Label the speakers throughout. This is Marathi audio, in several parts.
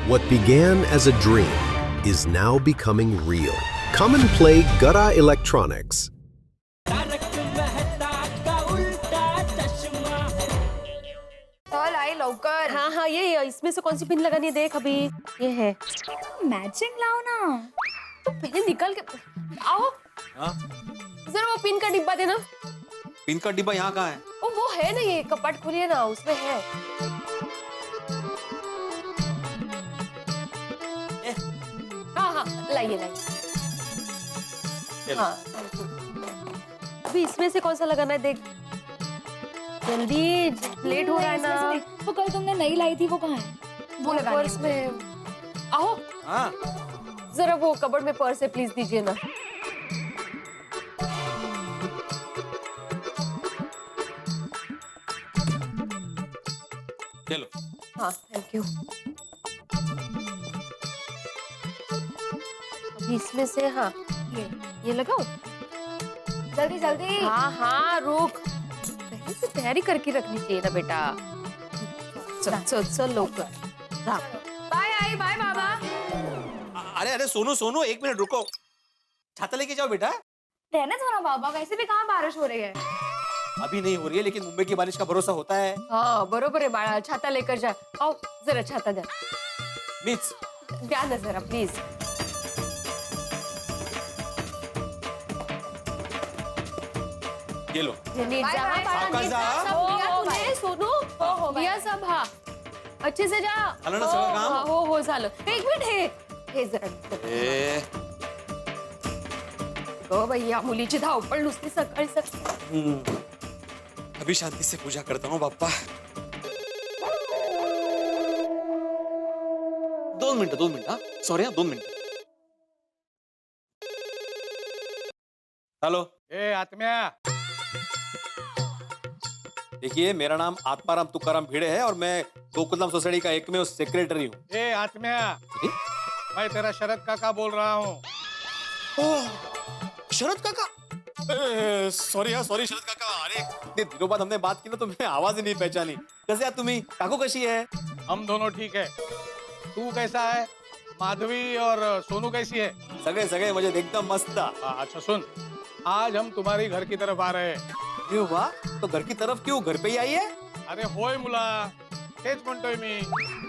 Speaker 1: What began as a dream is now becoming real. Come and play Gada Electronics.
Speaker 2: चल आई लवकर।
Speaker 3: हाँ हाँ, ये इसमें से कौन सी पिन लगानी है देख अभी। ये है।
Speaker 2: मैचिंग लाओ ना।
Speaker 3: तो पहले निकल के आओ।
Speaker 4: हाँ?
Speaker 3: जरा वो पिन का डिब्बा देना।
Speaker 4: पिन का डिब्बा यहाँ कहाँ है?
Speaker 3: वो है ना, ये कपाट खोलिए ना, उसमें है। हाँ हाँ, लाइए लाइए। हाँ, अभी इसमें से कौन सा लगाना है देख। जल्दी, लेट हो रहा है ना।
Speaker 2: वो कल तुमने नई लाई थी, वो कहाँ है? वो लगानी है
Speaker 3: पर्स में। आओ,
Speaker 4: हाँ?
Speaker 3: जरा वो कबर्ड में पर्स है, प्लीज दीजिए ना।
Speaker 4: चलो।
Speaker 3: हाँ, थैंक यू। अभी इसमें से हाँ, ये लगाओ।
Speaker 2: जल्दी जल्दी।
Speaker 3: हाँ हाँ, रुक। पहले से तैयारी करके रखनी चाहिए ना बेटा। चल चल चल लोकर।
Speaker 2: बाय आई, बाय बाबा।
Speaker 4: अरे अरे सोनू सोनू, एक मिनट रुको। छाता लेके जाओ बेटा।
Speaker 2: रहने दो ना बाबा, वैसे भी कहाँ बारिश हो रही है।
Speaker 4: अभी नहीं हो रही है, लेकिन मुंबई की बारिश का भरोसा होता है।
Speaker 3: हाँ बरोबर है बाळा, छाता लेकर जा। आओ जरा छाता द्या।
Speaker 4: मिस
Speaker 3: द्या ना जरा प्लीज।
Speaker 4: ये लो।
Speaker 3: ये नीट जा।
Speaker 2: बाय, बाय,
Speaker 3: हाँ,
Speaker 4: सावकाश
Speaker 3: नीट
Speaker 4: जा।
Speaker 3: जा, सब लिया
Speaker 2: हो,
Speaker 3: तूने, सोनू?
Speaker 2: हो, बाय।
Speaker 3: लिया सब, हाँ। अच्छे से जा।
Speaker 4: झालं ना सगळं काम?
Speaker 3: हो झालं। एक मिनिट, हे जरा
Speaker 4: ए,
Speaker 3: गं बाई, या मुलीची धावपळ नुसती सकाळी सकाळी।
Speaker 4: अभी शांति से पूजा करता हूँ बाप्पा। 2 मिनट हाँ, सॉरी हाँ, 2 मिनट। हेलो।
Speaker 5: ए आत्म्या,
Speaker 4: देखिए, मेरा नाम आत्माराम तुकाराम भिड़े है और मैं गोकुलधाम सोसाइटी का एकमेव सेक्रेटरी हूँ।
Speaker 5: ए आत्म्या, मैं तेरा शरद काका बोल रहा हूँ।
Speaker 4: शरद काका। सॉरी हाँ, सॉरी शरद काका। अरे इतने दिनों बाद हमने बात की ना, तो मैं आवाज ही नहीं पहचानी। कैसे आहात तुम्ही? काकू कशी है?
Speaker 5: हम दोनों ठीक है। तू कैसा है? माधवी और सोनू कैसी है?
Speaker 4: सगळे सगळे म्हणजे एकदम मस्त।
Speaker 5: अच्छा सुन, आज हम तुम्हारी घर की तरफ आ रहे हैं।
Speaker 4: अरे वाह, तो घर की तरफ क्यों? घर पे ही आई है?
Speaker 5: अरे होय मुला, तेच म्हणतोय मी।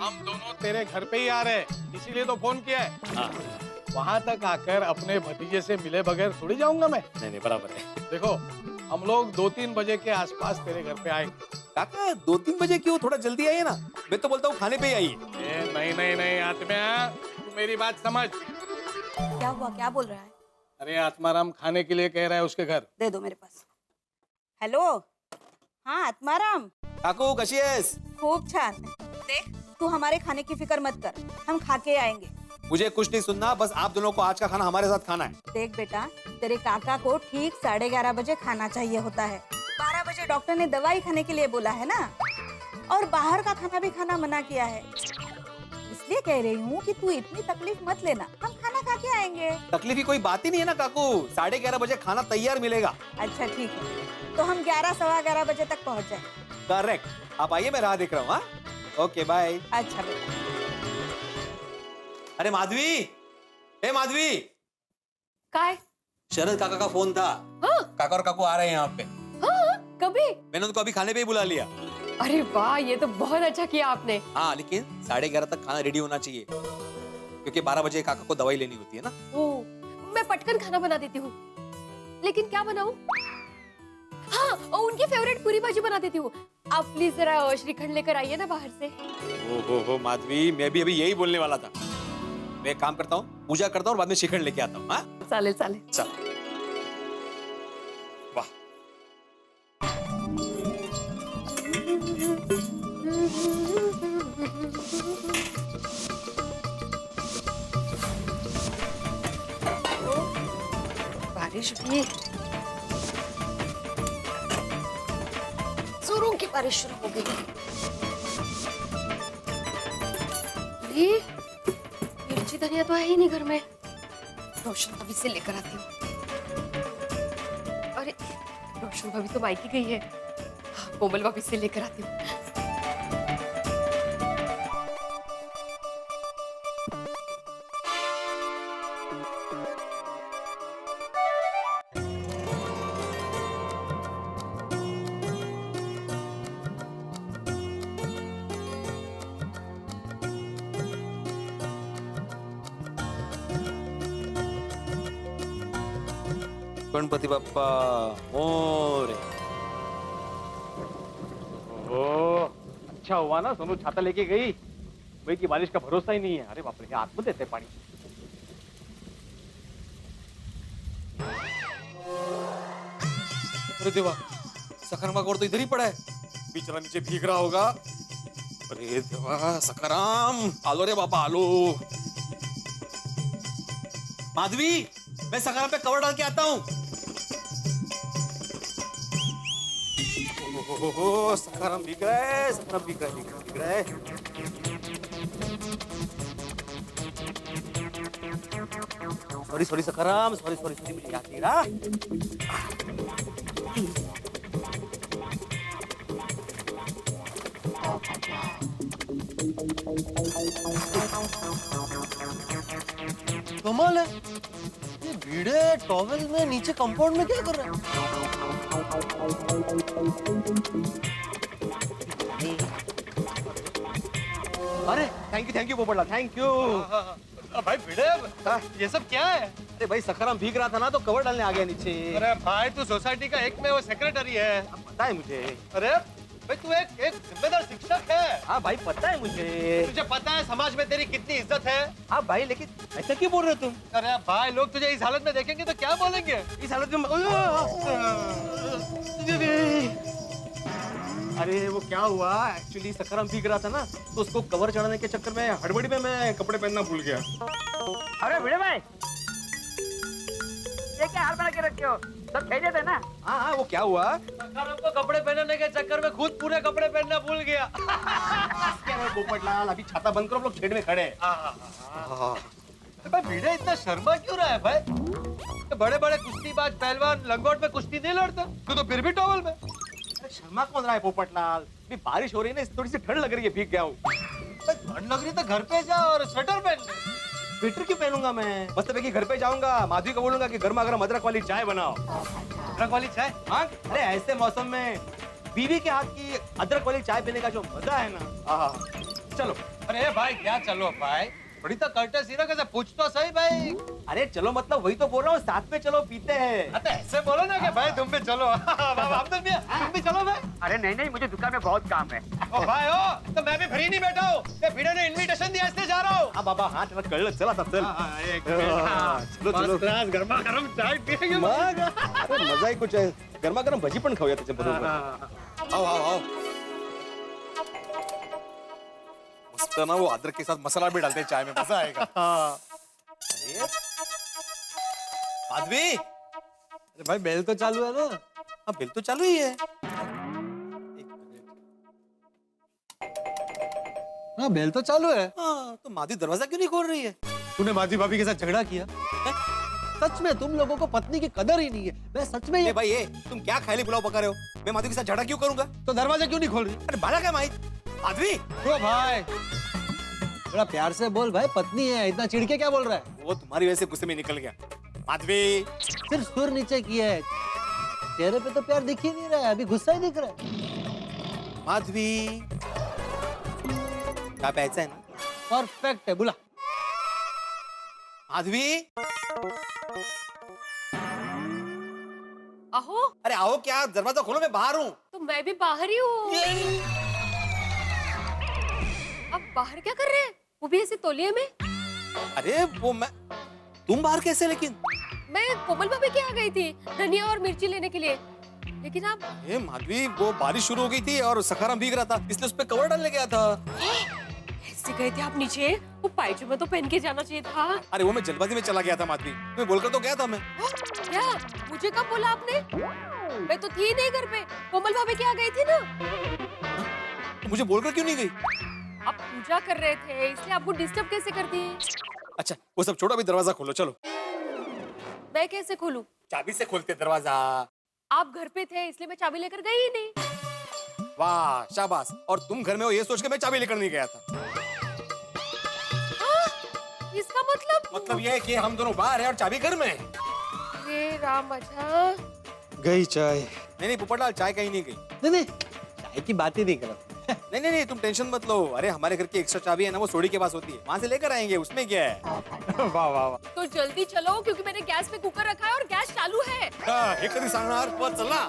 Speaker 5: हम दोनों तेरे घर पे ही आ रहे हैं, इसीलिए तो फोन किया है।
Speaker 4: हाँ।
Speaker 5: वहाँ तक आकर अपने भतीजे से मिले बगैर थोड़ी जाऊंगा मैं।
Speaker 4: नहीं बराबर है।
Speaker 5: देखो, हम लोग 2-3 बजे के आसपास तेरे घर पे आएंगे।
Speaker 4: काका 2-3 बजे क्यों? थोड़ा जल्दी आइए ना। मैं तो बोलता हूँ खाने पे ही आइए।
Speaker 5: नहीं नहीं नहीं आत्म्या, तू मेरी बात समझ।
Speaker 2: क्या हुआ, क्या बोल रहा है?
Speaker 5: अरे आत्माराम खाने के लिए कह रहा है उसके घर।
Speaker 6: दे दो मेरे पास। हेलो, हाँ आत्माराम,
Speaker 4: काकू कशी आहेस?
Speaker 6: खूब छान। देख, तू हमारे खाने की फिक्र मत कर, हम खा के आएंगे।
Speaker 4: मुझे कुछ नहीं सुनना, बस आप दोनों को आज का खाना हमारे साथ खाना है।
Speaker 6: देख बेटा, तेरे काका को ठीक 11:30 बजे खाना चाहिए होता है। 12 बजे डॉक्टर ने दवाई खाने के लिए बोला है ना, और बाहर का खाना भी खाना मना किया है। इसलिए कह रही हूँ कि तू इतनी तकलीफ मत लेना, हम खाना खा के आएंगे।
Speaker 4: तकलीफ की कोई बात ही नहीं है ना काकू। 11:30 बजे खाना तैयार मिलेगा।
Speaker 6: अच्छा ठीक है, तो हम 11-11:15 बजे तक पहुँच जाए।
Speaker 4: करेक्ट। आप आइए, मैं राह देख रहा हूँ। हाँ, ओके बाय।
Speaker 6: अच्छा बेटा।
Speaker 4: अरे माधवी, ए माधवी,
Speaker 3: काय?
Speaker 4: शरद काका का फोन था।
Speaker 3: हाँ?
Speaker 4: काका और काकू आ रहे हैं यहाँ पे।
Speaker 3: हाँ? कभी?
Speaker 4: मैंने उनको अभी खाने पे ही बुला लिया।
Speaker 3: अरे वाह, ये तो बहुत अच्छा किया आपने।
Speaker 4: हाँ, लेकिन 11:30 तक खाना रेडी होना चाहिए, क्योंकि 12 बजे काका को दवाई लेनी होती है ना।
Speaker 3: ओ, मैं पटकन खाना बना देती हूँ। लेकिन क्या बनाऊं? हाँ, और उनकी फेवरेट पूरी भाजी बना देती हूँ। आप प्लीज जरा श्रीखंड लेकर आइए ना बाहर से।
Speaker 4: हो माधवी, मैं भी अभी यही बोलने वाला था। मैं एक काम करता हूँ, पूजा करता हूँ और बाद में श्रीखंड लेके आता हूँ। हाँ
Speaker 3: चालेल चालेल।
Speaker 4: चल। वाह,
Speaker 3: बारिश भी जोरों की बारिश शुरू हो गई। अरे मिर्ची धनिया तो है ही नहीं घर में। रोशन भाभी से लेकर आती हूँ। अरे रोशन भाभी तो मायके गई है। हाँ, कोमल भाभी से लेकर आती हूँ।
Speaker 4: गणपति बाप्पा मोरे।
Speaker 7: ओ, अच्छा हुआ ना सोनू छाता लेके गई। भाई की बारिश का भरोसा ही नहीं है। अरे बाप रे, हाथ में देते पानी।
Speaker 4: अरे देवा, सखाराम का तो इधर ही पड़ा है, बेचारा नीचे भीग रहा होगा। अरे देवा, सखाराम आलो रे बापा आलो। माधवी, मैं सखाराम पे कवर डाल के आता हूँ। ओहो, सखाराम भीग रहा है, सखाराम भीग रहा है, भीग रहा है। सॉरी सखाराम, सॉरी मुझे याद नहीं रहा।
Speaker 8: कमाल है, ये भीड़े टॉवेल में नीचे कंपाउंड में क्या कर रहा है?
Speaker 4: अरे thank you Popatlal, thank you.
Speaker 5: भाई भिड़े, ये सब क्या है?
Speaker 4: अरे भाई सखाराम भीग रहा था ना, तो कवर डालने आ गया नीचे।
Speaker 5: अरे भाई, तू सोसाइटी का एक में वो सेक्रेटरी है।
Speaker 4: पता है मुझे।
Speaker 5: अरे भाई, तू एक जिम्मेदार शिक्षक है।
Speaker 4: हाँ भाई, पता है मुझे।
Speaker 5: तुझे पता है समाज में तेरी कितनी इज्जत है।
Speaker 4: हाँ भाई, लेकिन ऐसा क्यों बोल रहे हो तुम?
Speaker 5: अरे भाई, लोग तुझे इस हालत में देखेंगे तो क्या बोलेंगे?
Speaker 4: इस हालत में अरे वो क्या हुआ, एक्चुअली सखाराम भीग रहा था ना, तो उसको कवर चढ़ाने के चक्कर में हड़बड़ी में मैं कपड़े पहनना भूल गया।
Speaker 9: अरे भिड़े भाई, ये क्या हाल बना के रखे हो? सब खेले थे ना?
Speaker 4: हाँ, वो क्या हुआ?
Speaker 8: सखाराम को कपड़े पहनने के चक्कर में खुद पूरे कपड़े पहनना भूल गया।
Speaker 4: क्या है पोपटलाल, अभी छाता बंद करो, हम लोग शेड में खड़े हैं।
Speaker 5: भाई भिड़े, इतना शर्मा क्यों रहा है भाई? बड़े बड़े कुश्तीबाज पहलवान लंगोट में कुश्ती नहीं लड़ते, तू तो फिर भी टॉवल में।
Speaker 4: शर्मा कौन रहा है पोपटलाल? अभी बारिश हो रही है ना, थोड़ी सी ठंड लग रही है, भीग गया हूँ।
Speaker 5: ठंड लग रही तो घर पे जा और स्वेटर पहन ले।
Speaker 4: स्वेटर क्यों पहनूंगा मैं? बस तब घर पे जाऊंगा, माधवी को बोलूंगा कि गर्मा गर्म अदरक वाली चाय बनाओ।
Speaker 5: अदरक वाली चाय?
Speaker 4: हाँ, अरे ऐसे मौसम में बीवी के हाथ की अदरक वाली चाय पीने का जो मजा है ना, चलो।
Speaker 5: अरे भाई, क्या चलो भाई, बड़ी तो कर्टसी ना, कैसे पूछ तो सही भाई।
Speaker 4: अरे चलो मतलब वही तो बोल रहा हूँ, साथ में चलो पीते हैं।
Speaker 5: अरे ऐसे बोलो ना कि भाई तुम भी चलो। तुम भी चलो भाई।
Speaker 9: अरे नहीं, मुझे दुकान में बहुत काम है।
Speaker 5: ओ भाई, ओ तो मैं भी फ्री नहीं बैठा हूँ। ये भिड़े ने इनविटेशन दिया, इसलिए जा रहा हूँ।
Speaker 4: हाँ बाबा, हाँ चलो कर लो, चला तब चल। चलो
Speaker 5: गर्मा गर्म चाय पिएंगे।
Speaker 4: अरे मजा ही कुछ है, गर्मा गर्म भजी पण खाऊया त्याच्या बरोबर। आओ। मस्त ना, वो अदरक के साथ मसाला भी डालते हैं चाय में, मजा आएगा। माधवी,
Speaker 8: अरे भाई, बेल तो चालू है ना?
Speaker 4: हाँ बिल तो चालू ही है।
Speaker 8: हाँ, बेल तो चालू है।
Speaker 4: हाँ, तो माधवी दरवाजा क्यों नहीं खोल रही है?
Speaker 8: तूने माधवी भाभी के साथ झगड़ा किया? सच में तुम लोगों को पत्नी की कदर ही नहीं है। मैं सच में
Speaker 4: ए भाई, तुम क्या खाली पुलाव पका रहे हो? मैं माधवी के साथ झगड़ा क्यों करूंगा?
Speaker 8: तो दरवाजा क्यों नहीं खोल रही?
Speaker 4: अरे बाला क्या माहित? माधवी,
Speaker 8: ओ भाई, थोड़ा प्यार से बोल भाई, पत्नी है, इतना चिढ़ के क्या बोल रहा है?
Speaker 4: वो तुम्हारी वजह से गुस्से में निकल गया। माधवी,
Speaker 8: सिर्फ सुर नीचे किया है, चेहरे पे तो प्यार दिख ही नहीं रहा है, अभी गुस्सा ही दिख रहा है।
Speaker 4: माधवी, क्या पैसा है ना?
Speaker 8: परफेक्ट है, बुला।
Speaker 4: माधवी,
Speaker 3: अहो,
Speaker 4: अरे आओ, क्या दरवाजा खोलो, मैं बाहर हूँ।
Speaker 3: तो मैं भी बाहर ही हूँ। अब बाहर क्या कर रहे हैं? वो भी ऐसे तौलिए में?
Speaker 4: अरे वो मैं, तुम बाहर कैसे? लेकिन
Speaker 3: मैं कोमल भाभी के यहाँ गई थी धनिया और मिर्ची लेने के लिए, लेकिन आप
Speaker 4: ए माधवी, वो बारिश शुरू हो गई थी और सखाराम भीग रहा था, इसलिए उस पे कवर डालने गया था।
Speaker 3: ऐसे गए थे आप नीचे? वो पायजामा तो पहन के जाना चाहिए था।
Speaker 4: अरे वो मैं जल्दबाजी में चला गया था माधवी, तुम्हें बोलकर तो गया था मैं।
Speaker 3: क्या? मुझे कब बोला आपने? मैं तो थी नहीं घर पे, कोमल भाभी के यहाँ गई थी ना।
Speaker 4: तो मुझे बोलकर क्यों नहीं गई?
Speaker 3: आप पूजा कर रहे थे, इसलिए आपको डिस्टर्ब कैसे कर दी?
Speaker 4: अच्छा वो सब छोड़ो, अभी दरवाजा खोलो, चलो।
Speaker 3: मैं कैसे खोलूं?
Speaker 4: चाबी से खोलते दरवाजा।
Speaker 3: आप घर पे थे, इसलिए मैं चाबी लेकर गई ही नहीं।
Speaker 4: वाह शाबाश, और तुम घर में हो ये सोच के मैं चाबी लेकर नहीं गया था।
Speaker 3: इसका मतलब?
Speaker 4: मतलब ये है कि हम दोनों बाहर हैं और चाबी घर में है।
Speaker 3: ये राम अच्छा।
Speaker 5: गई चाय।
Speaker 4: नहीं नहीं पोपटलाल, चाय कहीं नहीं गई।
Speaker 8: नहीं नहीं चाय की बात ही नहीं कर रहा।
Speaker 4: नहीं नहीं नहीं, तुम टेंशन मत लो। अरे हमारे घर की एक्स्ट्रा चाबी है ना, वो सोडी के पास होती है, वहां से लेकर आएंगे, उसमें क्या है।
Speaker 5: वाह वाह वाह।
Speaker 3: तो जल्दी चलो क्योंकि मैंने गैस पे कुकर रखा है और गैस चालू है।
Speaker 4: हे कधी सांगणार, पण चला।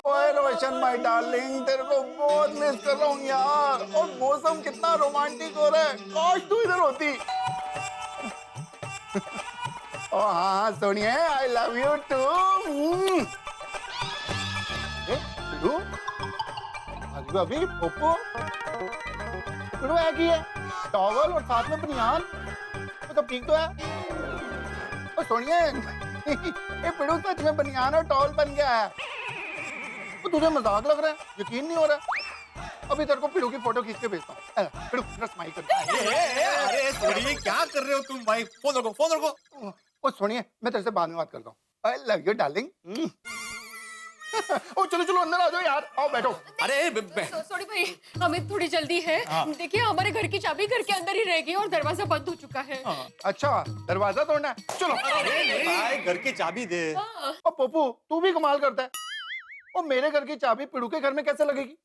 Speaker 10: ओए रोशन माय डार्लिंग, तेरे को बहुत मिस कर रहा हूँ यार। और मौसम कितना रोमांटिक हो रहा है, काश तू इधर होती। ओ हाँ सोनिए, आई लव यू टू। अभी पोपो पिड़ू है की है, टॉवल और साथ में बनियान, तो कब ठीक तो है। ओ सोनिए, ये पिड़ू सच में बनियान और टॉवल बन गया है। तो तुझे मजाक लग रहा है, यकीन नहीं हो रहा। अभी तेरे को पिड़ू की फोटो खींच के भेजता हूँ। पिड़ू जरा स्माइल कर।
Speaker 4: अरे सोडी, क्या कर रहे हो तुम भाई? फोन रखो, फोन रखो।
Speaker 10: ओ सुनिए, मैं तेरे से बाद में बात करता हूँ। I love you darling. ओ चलो चलो अंदर आ जाओ यार, आओ बैठो।
Speaker 4: अरे
Speaker 3: सॉरी भाई, हमें थोड़ी जल्दी है। देखिए हमारे घर की चाबी घर के अंदर ही रहेगी और दरवाजा बंद हो चुका है।
Speaker 10: अच्छा, दरवाजा तोड़ना है, चलो।
Speaker 4: भाई घर की चाबी दे।
Speaker 10: ओ पप्पू, तू भी कमाल करता है। ओ मेरे घर की चाबी पिड़ू के घर में कैसे लगेगी?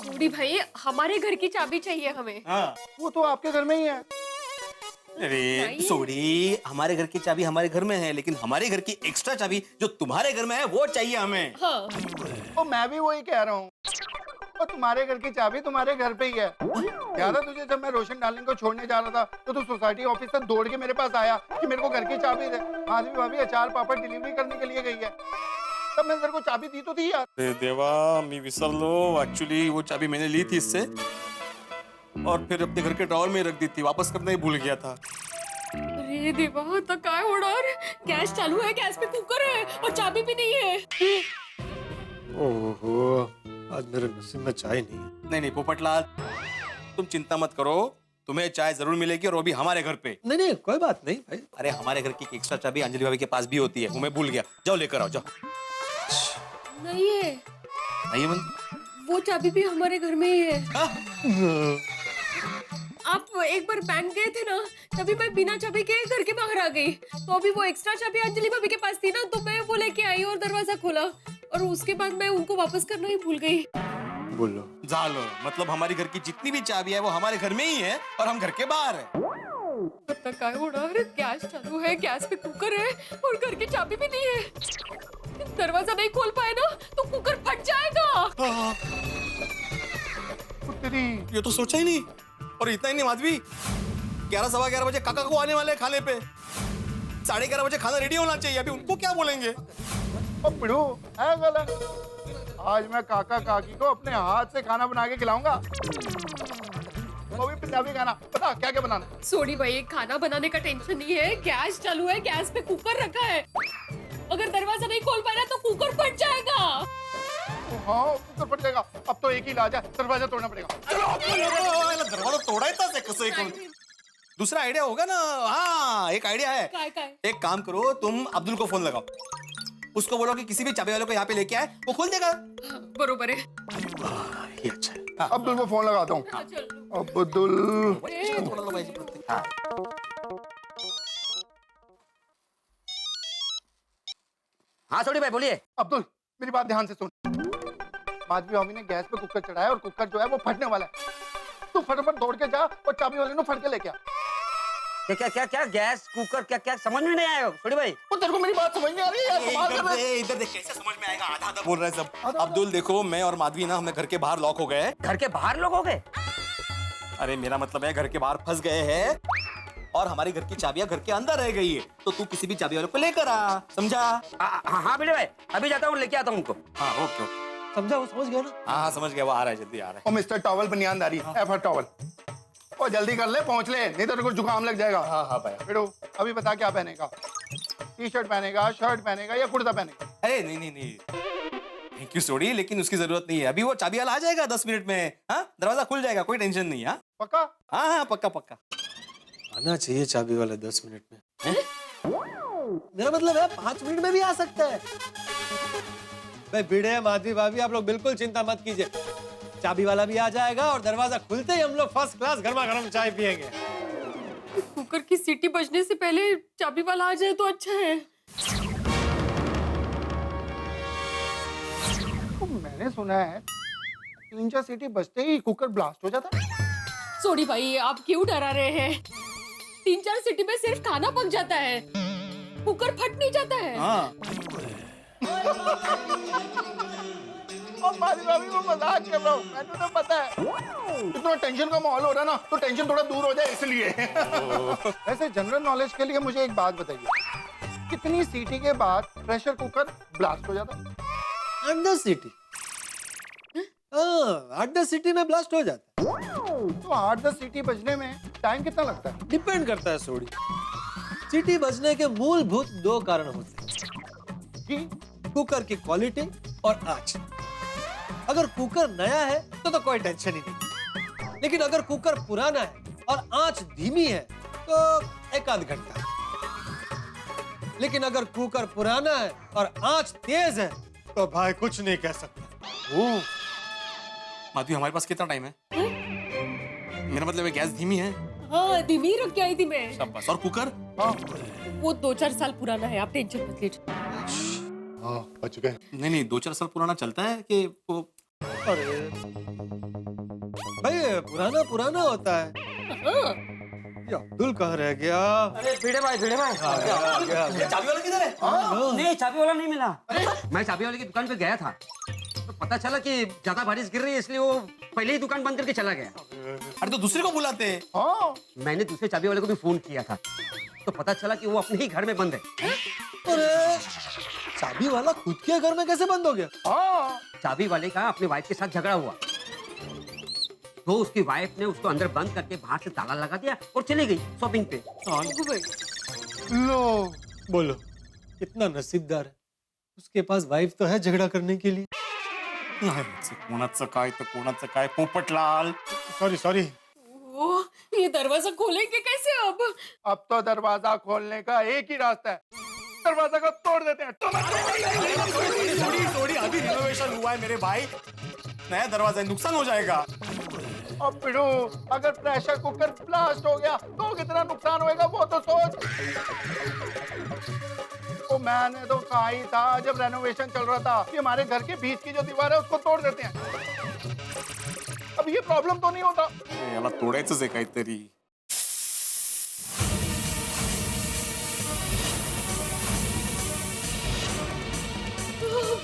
Speaker 3: सॉरी भाई, हमारे घर की चाबी चाहिए हमें।
Speaker 10: वो तो आपके घर में ही है।
Speaker 4: अरे सोडी, हमारे घर की चाबी हमारे घर में है, लेकिन हमारे घर की एक्स्ट्रा चाबी जो तुम्हारे घर में है वो चाहिए हमें।
Speaker 3: हाँ।
Speaker 10: ओ मैं भी वही कह रहा हूँ। और तुम्हारे घर की चाबी तुम्हारे घर पे ही है। याद है तुझे जब मैं रोशन डार्लिंग को छोड़ने जा रहा था तो तू सोसाइटी ऑफिस से दौड़ के मेरे पास आया कि मेरे को घर की चाबी दे। माधवी भाभी अचार पापड़ डिलीवरी करने के लिए गई है, तब मैंने तेरे को चाबी दी तो थी यार।
Speaker 4: अरे देवा, मी विसरलो। एक्चुअली वो चाबी मैंने ली थी इससे और फिर अपने घर के ड्रॉवर में रख दी थी, वापस करना ही भूल गया था।
Speaker 3: अरे देवा, तो काय होणार? गैस चालू है, गैस पे कुकर है और चाबी भी नहीं है।
Speaker 5: ओहो, आज मेरे नसीब में चाय नहीं है।
Speaker 4: नहीं नहीं पोपटलाल, तुम चिंता मत करो, तुम्हें चाय जरूर मिलेगी और वो भी हमारे घर पे।
Speaker 8: नहीं नहीं कोई बात नहीं भाई।
Speaker 4: अरे हमारे घर की एक्स्ट्रा चाबी अंजलि भाभी के पास भी होती है, वो मैं भूल गया। जाओ लेकर आओ, जाओ।
Speaker 3: नहीं है,
Speaker 4: नहीं
Speaker 3: वो चाबी भी हमारे घर में ही है। आप एक बार बैंक गए थे ना, तभी मैं बिना चाबी के घर के बाहर आ गई। तो अभी वो एक्स्ट्रा चाबी अंजलि भाभी के पास थी ना, तो मैं वो लेके आई और दरवाजा खोला और उसके बाद मैं उनको वापस करना ही भूल गई।
Speaker 5: बोलो।
Speaker 4: जालो, मतलब हमारी घर की जितनी भी चाबी है वो हमारे घर में ही है और हम घर के बाहर है।
Speaker 3: पता क्या हो रहा है? गैस चालू है, गैस पे कुकर है और घर की चाबी भी नहीं है। दरवाजा नहीं खोल पाए ना तो कुकर फट जाएगा।
Speaker 10: तेरी
Speaker 4: ये तो सोचा ही नहीं। और इतना ही नहीं माधवी, 11 सवा 11 बजे काका को आने वाले हैं खाने पे। 11:30 बजे खाना रेडी होना चाहिए, अभी उनको क्या बोलेंगे?
Speaker 10: ओ पिड़ू है गलत। आज मैं काका काकी को अपने हाथ से खाना बना के खिलाऊंगा, वो भी पंजाबी खाना। बता क्या क्या बनाना?
Speaker 3: सॉरी भाई, खाना बनाने का टेंशन नहीं है, गैस चालू है, गैस पे कुकर रखा है। अगर दरवाजा नहीं खोल पाए ना तो कुकर फट जाएगा।
Speaker 10: हाँ कुकर फट जाएगा। अब तो एक ही इलाज है, दरवाजा तोड़ना पड़ेगा।
Speaker 4: दरवाजा तोड़ायचा है कसं हे करून? दूसरा आइडिया होगा ना। हाँ एक आइडिया है।
Speaker 3: काय?
Speaker 4: एक काम करो, तुम अब्दुल को फोन लगाओ, उसको बोलो कि किसी भी चाबी वाले को यहाँ पे लेके आए, वो खोल देगा।
Speaker 3: बरोबर है।
Speaker 5: ये अच्छा है।
Speaker 10: अब्दुल को फोन लगाता हूँ।
Speaker 3: हाँ, चल।
Speaker 10: अब्दुल।
Speaker 9: हाँ सोडी भाई बोलिए।
Speaker 10: अब्दुल मेरी बात ध्यान से सुन। माधवी भाभी ने गैस पे कुकर चढ़ाया और कुकर जो है वो फटने वाला है। तू फटाफट दौड़ के जा और चाबी वाले को फट के लेके आ।
Speaker 9: क्या क्या क्या क्या गैस कुकर क्या क्या समझ में नहीं आया सोडी भाई?
Speaker 10: वो तेरे को मेरी बात समझ नहीं आ रही है यार, कमाल कर रहा है।
Speaker 4: इधर देख, कैसे समझ में आएगा? आधा आधा बोल रहा है सब। अब्दुल देखो, मैं और माधवी ना हमें घर के बाहर लॉक हो गए हैं।
Speaker 9: घर के बाहर लोग हो गए?
Speaker 4: अरे मेरा मतलब है घर के बाहर फंस गए हैं और हमारी घर की चाबियां घर के अंदर रह गई है। तो तू किसी भी चाबी वाले को लेकर आ, समझा?
Speaker 9: हाँ भिड़े भाई, अभी जाता हूँ, लेके आता हूँ उनको।
Speaker 4: हाँ ओके ओके,
Speaker 8: समझा, वो समझ गया ना।
Speaker 4: हाँ समझ गया, वो आ रहा है, जल्दी आ रहा
Speaker 10: ओ मिस्टर टॉवल बनियानदारी, एफर टॉवल। ओ जल्दी कर ले, पहुंच ले, नहीं तो तेरे को जुकाम लग जाएगा।
Speaker 4: है। हाँ भाई।
Speaker 10: बेटो अभी बता क्या पहनेगा? टी शर्ट पहनेगा, शर्ट पहनेगा या कुर्ता पहनेगा?
Speaker 4: अरे नहीं नहीं नहीं, थैंक यू सोडी, लेकिन उसकी जरूरत नहीं है। अभी वो चाबी वाला आ जाएगा 10 मिनट में। हाँ दरवाजा खुल जाएगा, कोई टेंशन नहीं। हाँ
Speaker 10: पक्का?
Speaker 4: हाँ हाँ पक्का पक्का।
Speaker 5: आना चाहिए चाबी वाला 10 मिनट में।
Speaker 8: मेरा मतलब है 5 मिनट में भी आ सकता है।
Speaker 5: भाई भिड़े माधवी भाभी आप लोग बिल्कुल चिंता मत कीजिए, चाबी वाला भी आ जाएगा और दरवाजा खुलते ही हम लोग फर्स्ट क्लास गर्मा गर्म चाय पियेंगे।
Speaker 3: कुकर की सीटी बजने से पहले चाबी वाला आ जाए तो अच्छा है।
Speaker 10: तो मैंने सुना है 3-4 सीटी बजते ही कुकर ब्लास्ट हो जाता है।
Speaker 3: सोडी भाई आप क्यों डरा रहे हैं? 3-4 सीटी में सिर्फ खाना पक जाता है, कुकर फट नहीं जाता है।
Speaker 4: हाँ
Speaker 10: और माधवी भाभी वो मजाक कर रहा हूँ, मैंने तो पता है। इतना टेंशन का माहौल हो रहा है ना, तो टेंशन थोड़ा दूर हो जाए इसलिए। वैसे जनरल नॉलेज के लिए मुझे एक बात बताइए, कितनी सीटी के बाद प्रेशर कुकर ब्लास्ट हो जाता है?
Speaker 5: 8-10 सीटी। हाँ, 8-10 सीटी में ब्लास्ट हो जाता है।
Speaker 10: तो 8-10 सीटी बजने में टाइम कितना लगता है?
Speaker 5: डिपेंड करता है सोडी। सीटी बजने के मूलभूत 2 कारण होते हैं, कुकर की क्वालिटी और आंच। अगर कुकर नया है तो कोई टेंशन ही नहीं, लेकिन अगर कुकर पुराना है और आंच धीमी है तो 1-आध घंटा। लेकिन अगर कुकर पुराना है और आंच तेज है तो भाई कुछ नहीं कह सकते।
Speaker 4: माधवी हमारे पास कितना टाइम है? मेरा मतलब है गैस धीमी है।
Speaker 3: हाँ धीमी रख के आई थी मैं।
Speaker 4: शाबाश। और कुकर?
Speaker 10: हाँ
Speaker 3: वो 2-4 साल पुराना है, आप टेंशन मत लीजिए।
Speaker 10: हाँ बच गए।
Speaker 4: नहीं 2-4 साल पुराना चलता है कि वो?
Speaker 5: अरे भाई पुराना होता है।
Speaker 3: हाँ।
Speaker 5: ये अब्दुल कहाँ रह गया?
Speaker 9: अरे भिड़े भाई
Speaker 4: चाबी वाला किधर है?
Speaker 9: नहीं, चाबी वाला नहीं मिला। मैं चाबी वाले की दुकान पे गया था तो पता चला कि ज्यादा बारिश गिर रही है, इसलिए वो पहले ही दुकान बंद करके चला गया।
Speaker 4: अरे तो दूसरे को बुलाते हैं।
Speaker 10: हाँ
Speaker 9: मैंने दूसरे चाबी वाले को भी फोन किया था तो पता चला कि वो अपने ही घर में बंद है।
Speaker 5: अरे चाबी वाला खुद के घर में कैसे बंद हो गया?
Speaker 10: हाँ
Speaker 9: चाबी वाले का अपने वाइफ के साथ झगड़ा हुआ तो उसकी वाइफ ने उसको अंदर बंद करके बाहर से ताला लगा दिया और चली गई शॉपिंग पे।
Speaker 10: लो
Speaker 5: बोलो कितना नसीबदार है, उसके पास वाइफ तो है झगड़ा करने के लिए।
Speaker 4: कोणाचं काय तर कोणाचं काय, पोपटलाल।
Speaker 5: सॉरी।
Speaker 3: ओ, ये दरवाजा खोलेंगे कैसे अब
Speaker 10: तो दरवाजा खोलने का एक ही रास्ता है, दरवाजा को तोड़ देते हैं।
Speaker 4: थोड़ी अभी रिनोवेशन हुआ है मेरे भाई, नया दरवाजा है, नुकसान हो जाएगा।
Speaker 10: अब पिड़ू अगर प्रेशर कुकर ब्लास्ट हो गया तो कितना नुकसान होएगा वो तो सोच। तो मैंने तो कहा ही था जब रेनोवेशन चल रहा था कि हमारे घर के बीच की जो दीवार है उसको तोड़ देते हैं। अब ये प्रॉब्लम तो नहीं होता।
Speaker 4: याला तोडायचंच आहे काहीतरी।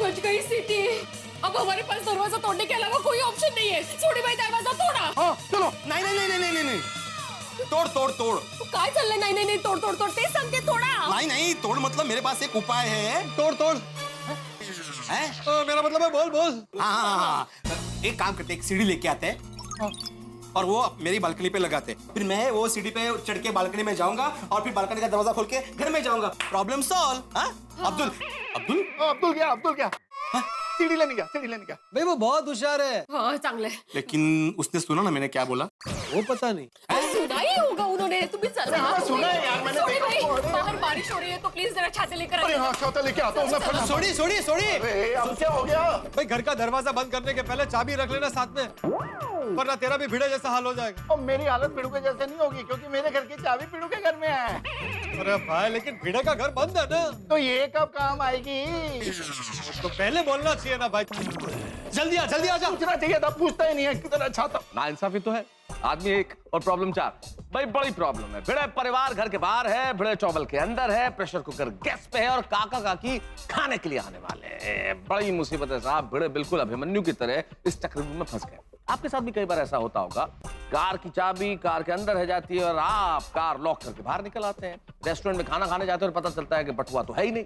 Speaker 3: बच गई सीटी। अब हमारे पास दरवाजा तोड़ने के अलावा कोई ऑप्शन नहीं है। सोडी भाई दरवाजा तोड़ा।
Speaker 10: हाँ चलो।
Speaker 4: नहीं तोड़
Speaker 3: तू काय चाललंय? नाही तोड़ तेच सांगते तोड़ा।
Speaker 4: नहीं तोड़ मतलब मेरे पास एक उपाय है।
Speaker 5: तोड़
Speaker 4: हैं?
Speaker 5: मेरा मतलब है बोल।
Speaker 4: हाँ एक काम करते, एक सीढ़ी लेके आते हैं और वो मेरी बालकनी पे लगाते हैं, फिर मैं वो सीढ़ी पे चढ़ के बालकनी में जाऊंगा और फिर बालकनी का दरवाजा खोल के घर में जाऊंगा। Problem solve.
Speaker 10: अब्दुल क्या सीढ़ी लेने गया।
Speaker 5: भाई वो बहुत होशियार है।
Speaker 3: हाँ चांगले।
Speaker 4: लेकिन उसने सुना ना मैंने क्या बोला?
Speaker 5: वो पता नहीं।
Speaker 3: सुना ही होगा उन्होंने। तुम्हें
Speaker 10: सुना है यार मैंने।
Speaker 3: सोडी भाई बाहर बारिश हो रही है तो प्लीज जरा छाते लेकर
Speaker 10: अरे हाँ छाता लेके आता हूँ मैं।
Speaker 5: सोडी।
Speaker 10: अरे अब क्या हो गया?
Speaker 5: भाई घर का दरवाजा बंद करने के पहले चाबी रख लेना साथ में, वरना तेरा भी भिड़े जैसा हाल हो जाएगा।
Speaker 10: और मेरी हालत पिड़ू के जैसे नहीं होगी क्योंकि मेरे घर की चाबी पिड़ू के घर में है।
Speaker 5: अरे भाई लेकिन भिड़े का घर बंद है ना,
Speaker 10: तो ये कब काम आएगी?
Speaker 5: तो पहले बोलना चाहिए ना भाई। जल्दी आ जा।
Speaker 10: पूछना चाहिए था, पूछता ही नहीं है। कितना छाता।
Speaker 11: नाइंसाफी तो है। आदमी एक और प्रॉब्लम 4। भाई बड़ी प्रॉब्लम है। भिड़े परिवार घर के बाहर है, भिड़े चौबल के अंदर है, प्रेशर कुकर गैस पे है और काका काकी खाने के लिए आने वाले हैं। बड़ी मुसीबत है साहब। भिड़े बिल्कुल अभिमन्यु की तरह इस चक्रव्यूह में फंस गए। आपके साथ भी कई बार ऐसा होता होगा, कार की चाबी कार के अंदर रह जाती है और आप कार लॉक करके बाहर निकल आते हैं। रेस्टोरेंट में खाना खाने जाते हैं और पता चलता है कि बटुआ तो है ही नहीं।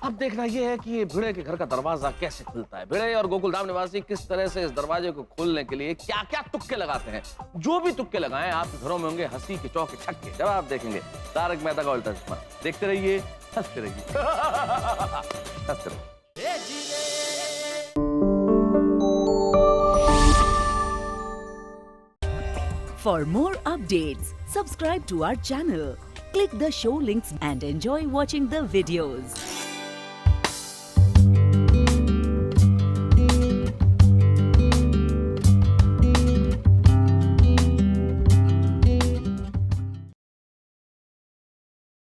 Speaker 11: अब देखना यह है कि ये भिड़े के घर का दरवाजा कैसे खुलता है। भिड़े और गोकुलधाम निवासी किस तरह से इस दरवाजे को खोलने के लिए क्या क्या तुक्के लगाते हैं। जो भी तुक्के लगाएं आपके घरों में होंगे हंसी के चौके छक्के। जब आप देखेंगे तारक मेहता का उल्टा चश्मा, देखते रहिए, हंसते रहिए। हंसते रहिए।
Speaker 12: For more updates, subscribe to our channel, click the show links and enjoy watching the videos.